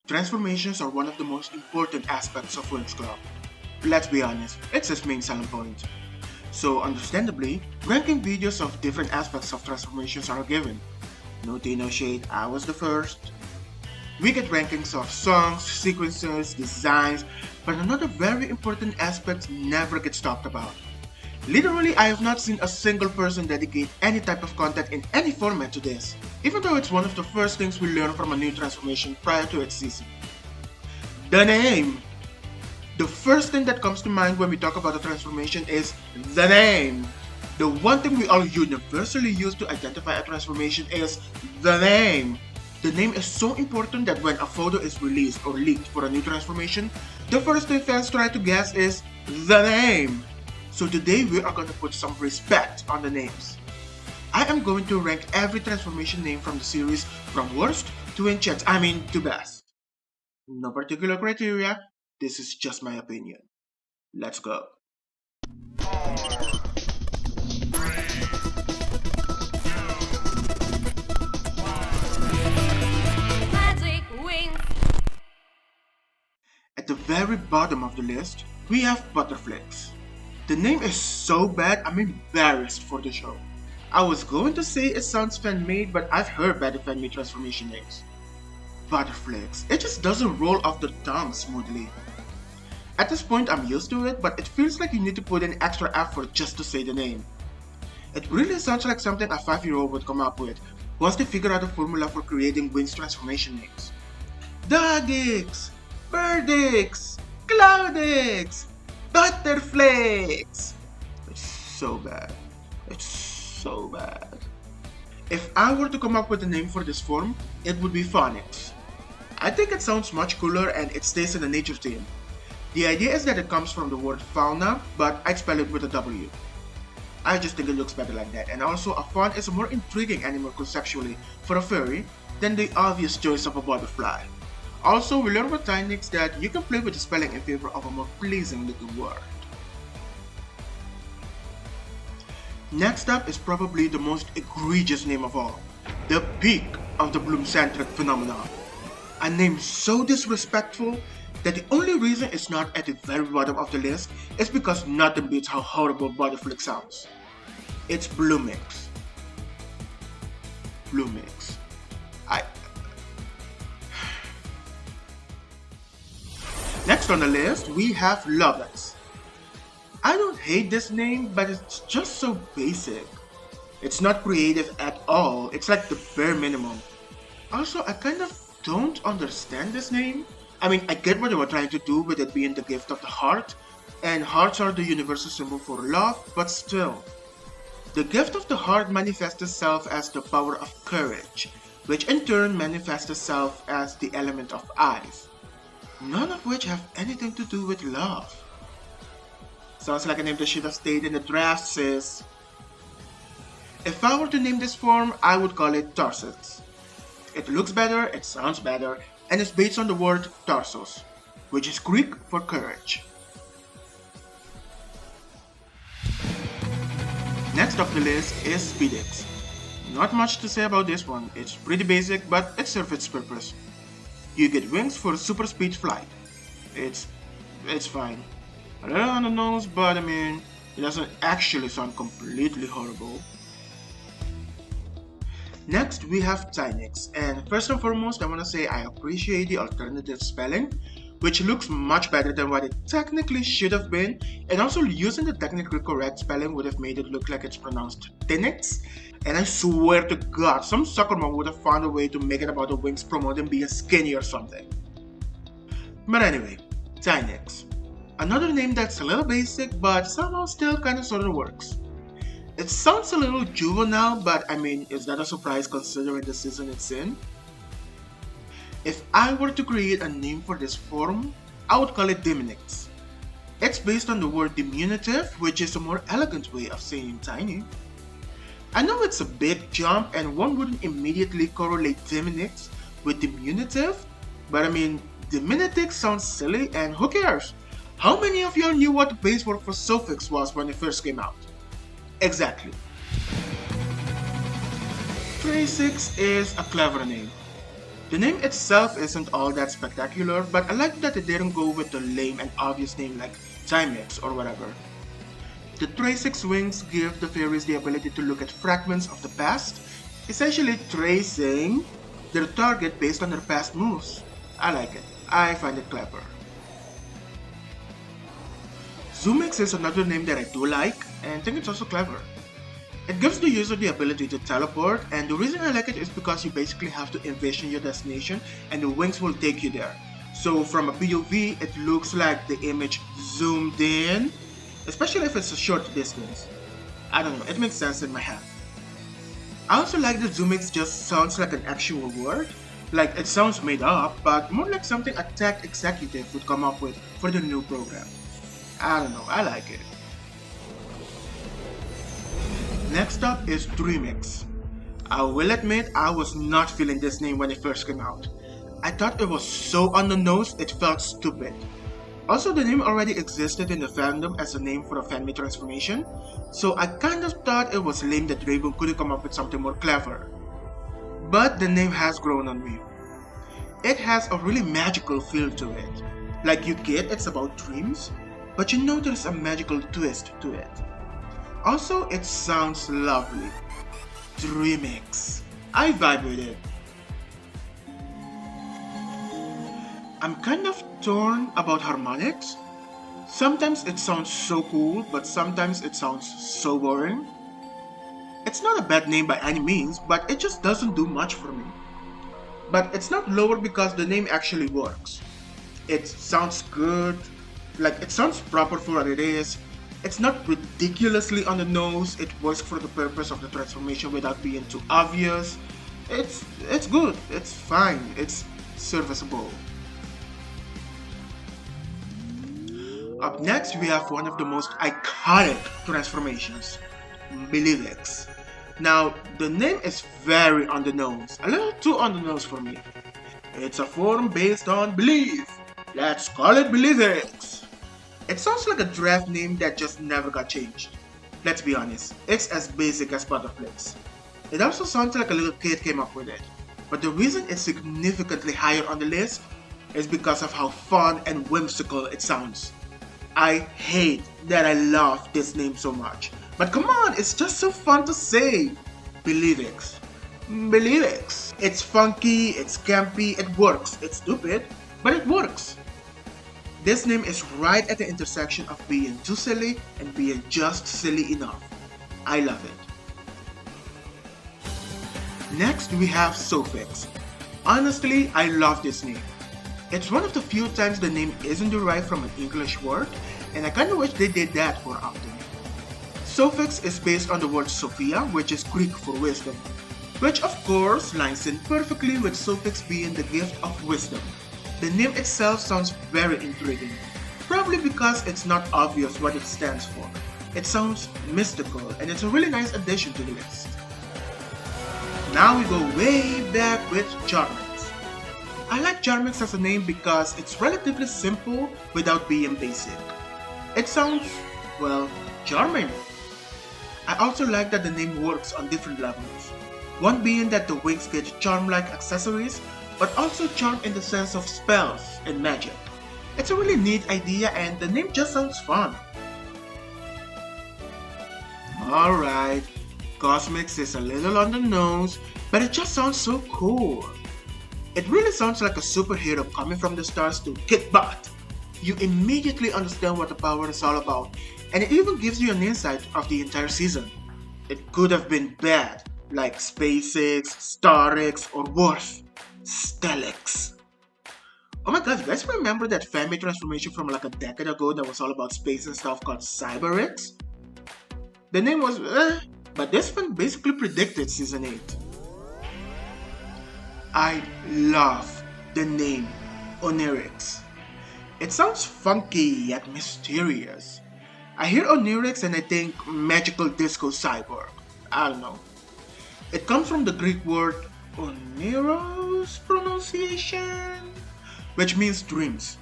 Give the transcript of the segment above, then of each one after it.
Transformations are one of the most important aspects of Winx Club. Let's be honest, it's its main selling point. So understandably, ranking videos of different aspects of transformations are given. No tea, no shade, I was the first. We get rankings of songs, sequences, designs, but another very important aspect never gets talked about. Literally, I have not seen a single person dedicate any type of content in any format to this, even though it's one of the first things we learn from a new transformation prior to its season. The name! The first thing that comes to mind when we talk about a transformation is the name. The one thing we all universally use to identify a transformation is the name. The name is so important that when a photo is released or leaked for a new transformation, the first thing fans try to guess is the name. So today we are going to put some respect on the names. I am going to rank every transformation name from the series from worst to to best. No particular criteria, this is just my opinion. Let's go. Magic Winx. At the very bottom of the list, we have Butterflies. The name is so bad, I'm embarrassed for the show. I was going to say it sounds fan-made, but I've heard better fan-made transformation names. Butterflies, it just doesn't roll off the tongue smoothly. At this point, I'm used to it, but it feels like you need to put in extra effort just to say the name. It really sounds like something a 5-year-old would come up with once they figure out a formula for creating Winx transformation names. Dogix, Birdix, Cloudix, Butterflies. It's so bad. It's so bad. If I were to come up with a name for this form, it would be Phonics. I think it sounds much cooler and it stays in the nature theme. The idea is that it comes from the word fauna, but I'd spell it with a W. I just think it looks better like that, and also a fawn is a more intriguing animal conceptually for a furry than the obvious choice of a butterfly. Also, we learned with Tinix that you can play with the spelling in favor of a more pleasing little word. Next up is probably the most egregious name of all, the peak of the bloom-centric phenomenon. A name so disrespectful that the only reason it's not at the very bottom of the list is because nothing beats how horrible Butterflick sounds. It's Bloomix. Bloomix. Next on the list, we have Lovix. I don't hate this name, but it's just so basic. It's not creative at all, it's like the bare minimum. Also, I kind of don't understand this name. I get what they were trying to do with it being the gift of the heart, and hearts are the universal symbol for love, but still. The gift of the heart manifests itself as the power of courage, which in turn manifests itself as the element of eyes. None of which have anything to do with love. Sounds like a name that should have stayed in the draft, sis. If I were to name this form, I would call it Tarsus. It looks better, it sounds better, and it's based on the word Tarsos, which is Greek for courage. Next off the list is Speedix. Not much to say about this one, it's pretty basic, but it serves its purpose. You get wings for super speed flight. It's fine. A little on the nose, but it doesn't actually sound completely horrible. Next, we have Tinix, and first and foremost, I want to say I appreciate the alternative spelling, which looks much better than what it technically should have been, and also using the technically correct spelling would have made it look like it's pronounced Tinix, and I swear to God, some sucker mom would have found a way to make it about a Winx promote and being skinny or something. But anyway, Tinix. Another name that's a little basic, but somehow still kinda sorta works. It sounds a little juvenile, but is that a surprise considering the season it's in? If I were to create a name for this form, I would call it Diminix. It's based on the word diminutive, which is a more elegant way of saying tiny. I know it's a big jump and one wouldn't immediately correlate Diminix with diminutive, but Diminutix sounds silly and who cares? How many of y'all knew what the base word for suffix was when it first came out? Exactly. 26 is a clever name. The name itself isn't all that spectacular, but I like that they didn't go with the lame and obvious name like Timex or whatever. The Tracix wings give the fairies the ability to look at fragments of the past, essentially tracing their target based on their past moves. I like it. I find it clever. Zoomix is another name that I do like and think it's also clever. It gives the user the ability to teleport, and the reason I like it is because you basically have to envision your destination and the wings will take you there. So from a POV, it looks like the image zoomed in, especially if it's a short distance. I don't know, it makes sense in my head. I also like that Zoomix just sounds like an actual word. Like it sounds made up, but more like something a tech executive would come up with for the new program. I don't know, I like it. Next up is Dreamix. I will admit I was not feeling this name when it first came out. I thought it was so on the nose it felt stupid. Also, the name already existed in the fandom as a name for a fanmade transformation, so I kind of thought it was lame that Raven couldn't come up with something more clever. But the name has grown on me. It has a really magical feel to it. Like you get it's about dreams, but you know there's a magical twist to it. Also, it sounds lovely. Dreamix. I vibe with it. I'm kind of torn about harmonics. Sometimes it sounds so cool, but sometimes it sounds so boring. It's not a bad name by any means, but it just doesn't do much for me. But it's not lower because the name actually works. It sounds good, like it sounds proper for what it is. It's not ridiculously on the nose, it works for the purpose of the transformation without being too obvious. It's good, it's fine, it's serviceable. Up next, we have one of the most iconic transformations, Belivix. Now, the name is very on the nose, a little too on the nose for me. It's a form based on belief. Let's call it Belivix. It sounds like a draft name that just never got changed. Let's be honest, it's as basic as butterflies. It also sounds like a little kid came up with it. But the reason it's significantly higher on the list is because of how fun and whimsical it sounds. I hate that I love this name so much. But come on, it's just so fun to say. Belivix. Belivix. It's funky, it's campy, it works. It's stupid, but it works. This name is right at the intersection of being too silly and being just silly enough. I love it. Next we have Sofix. Honestly, I love this name. It's one of the few times the name isn't derived from an English word, and I kinda wish they did that more often. Sofix is based on the word Sophia, which is Greek for wisdom, which of course lines in perfectly with Sofix being the gift of wisdom. The name itself sounds very intriguing, probably because it's not obvious what it stands for. It sounds mystical, and it's a really nice addition to the list. Now we go way back with Charmix. I like Charmix as a name because it's relatively simple without being basic. It sounds, well, charming. I also like that the name works on different levels. One being that the wings get charm-like accessories, but also charm in the sense of spells and magic. It's a really neat idea and the name just sounds fun. Alright, Cosmix is a little on the nose, but it just sounds so cool. It really sounds like a superhero coming from the stars to kick butt. You immediately understand what the power is all about, and it even gives you an insight of the entire season. It could have been bad, like SpaceX, Starix, or worse, Stellix. Oh my god, you guys remember that fanmade transformation from like a decade ago that was all about space and stuff called Cyberix? The name was but this one basically predicted season 8. I love the name Onirix. It sounds funky yet mysterious. I hear Onirix and I think magical disco cyborg. I don't know. It comes from the Greek word Oniros pronunciation, which means dreams.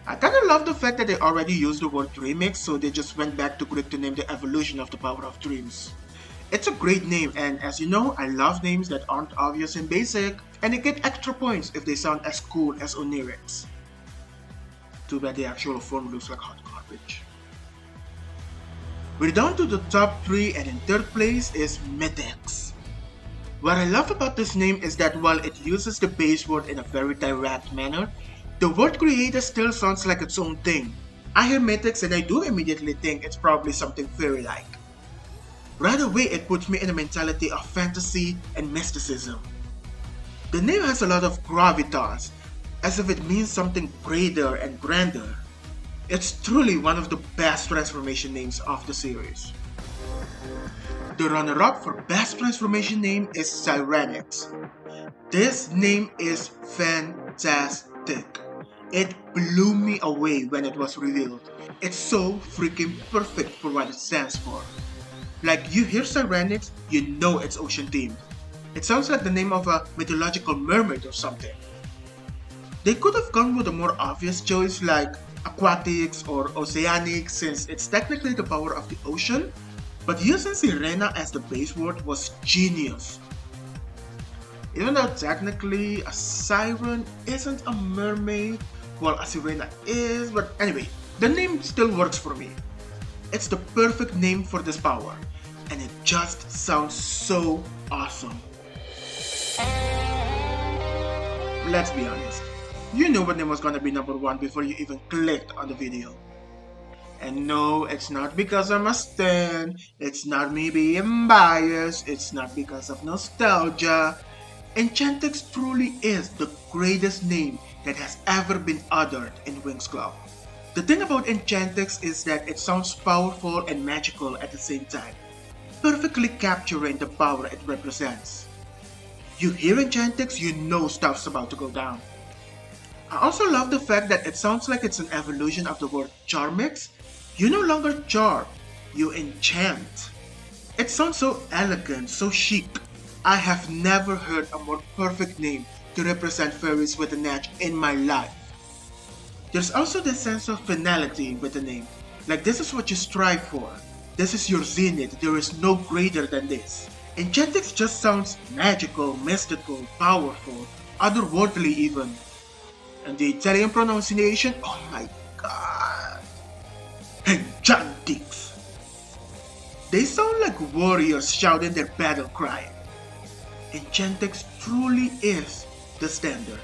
I kinda love the fact that they already used the word dreamix, so they just went back to Greek to name the evolution of the power of dreams. It's a great name, and as you know, I love names that aren't obvious and basic, and they get extra points if they sound as cool as Onirix. Too bad the actual form looks like hot garbage. We're down to the top 3, and in third place is Mythics. What I love about this name is that while it uses the base word in a very direct manner, the word creator still sounds like its own thing. I hear Mythics and I do immediately think it's probably something fairy-like. Right away it puts me in a mentality of fantasy and mysticism. The name has a lot of gravitas, as if it means something greater and grander. It's truly one of the best transformation names of the series. The runner-up for best transformation name is Cyrenix. This name is fantastic. It blew me away when it was revealed. It's so freaking perfect for what it stands for. Like, you hear Cyrenix, you know it's ocean themed. It sounds like the name of a mythological mermaid or something. They could have gone with a more obvious choice like aquatics or oceanic, since it's technically the power of the ocean, but using Sirena as the base word was genius. Even though technically a siren isn't a mermaid, well, a sirena is, but anyway, the name still works for me. It's the perfect name for this power, and it just sounds so awesome. Let's be honest, you knew what name was gonna be number 1 before you even clicked on the video. And no, it's not because I'm a stan, it's not me being biased, it's not because of nostalgia. Enchantix truly is the greatest name that has ever been uttered in Winx Club. The thing about Enchantix is that it sounds powerful and magical at the same time, perfectly capturing the power it represents. You hear Enchantix, you know stuff's about to go down. I also love the fact that it sounds like it's an evolution of the word Charmix. You no longer charm, you enchant. It sounds so elegant, so chic. I have never heard a more perfect name to represent fairies with an edge in my life. There's also this sense of finality with the name. Like, this is what you strive for. This is your zenith, there is no greater than this. Enchantix just sounds magical, mystical, powerful, otherworldly even. And the Italian pronunciation, oh my god. Enchantix. They sound like warriors shouting their battle cry. Enchantix truly is the standard.